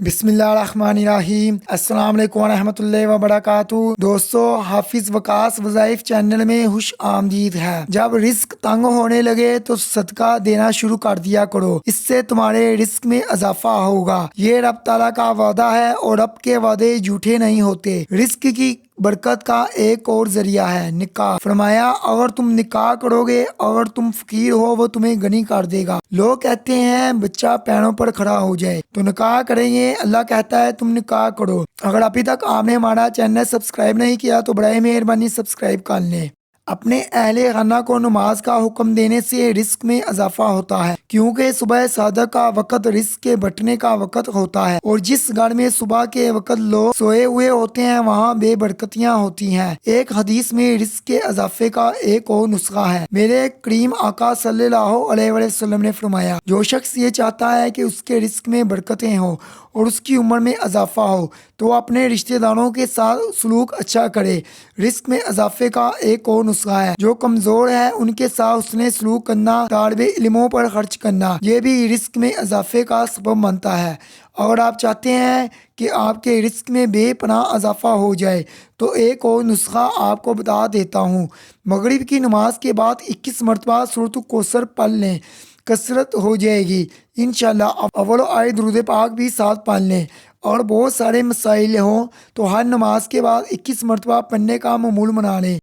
بسم اللہ الرحمن الرحیم۔ السلام علیکم ورحمۃ اللہ وبرکاتہ۔ دوستو، حافظ وقاص وظائف چینل میں خوش آمدید ہے۔ جب رزق تنگ ہونے لگے تو صدقہ دینا شروع کر دیا کرو، اس سے تمہارے رزق میں اضافہ ہوگا۔ یہ رب تعالیٰ کا وعدہ ہے اور رب کے وعدے جھوٹے نہیں ہوتے۔ رزق کی برکت کا ایک اور ذریعہ ہے نکاح۔ فرمایا، اگر تم نکاح کرو گے، اگر تم فقیر ہو وہ تمہیں غنی کر دے گا۔ لوگ کہتے ہیں بچہ پیروں پر کھڑا ہو جائے تو نکاح کریں گے، اللہ کہتا ہے تم نکاح کرو۔ اگر ابھی تک آپ نے ہمارا چینل سبسکرائب نہیں کیا تو برائے مہربانی سبسکرائب کر لیں۔ اپنے اہل خانہ کو نماز کا حکم دینے سے رزق میں اضافہ ہوتا ہے، کیونکہ صبح صادق کا وقت رزق کے بٹنے کا وقت ہوتا ہے، اور جس گھر میں صبح کے وقت لوگ سوئے ہوئے ہوتے ہیں وہاں بے برکتیاں ہوتی ہیں۔ ایک حدیث میں رزق کے اضافے کا ایک اور نسخہ ہے۔ میرے کریم آقا صلی اللہ علیہ وسلم نے فرمایا، جو شخص یہ چاہتا ہے کہ اس کے رزق میں برکتیں ہوں اور اس کی عمر میں اضافہ ہو تو وہ اپنے رشتہ داروں کے ساتھ سلوک اچھا کرے۔ رزق میں اضافے کا ایک اور نسخہ ہے، جو کمزور ہے ان کے ساتھ حسن سلوک کرنا، طالب علموں پر خرچ کرنا، یہ بھی رزق میں اضافے کا سبب بنتا ہے۔ اگر آپ چاہتے ہیں کہ آپ کے رزق میں بے پناہ اضافہ ہو جائے تو ایک اور نسخہ آپ کو بتا دیتا ہوں۔ مغرب کی نماز کے بعد 21 مرتبہ سورۃ الکوثر پڑھ لیں، کثرت ہو جائے گی انشاءاللہ۔ اول آیت درود پاک بھی ساتھ پڑھ لیں، اور بہت سارے مسائل ہوں تو ہر نماز کے بعد 21 مرتبہ پڑھنے کا معمول بنا لیں۔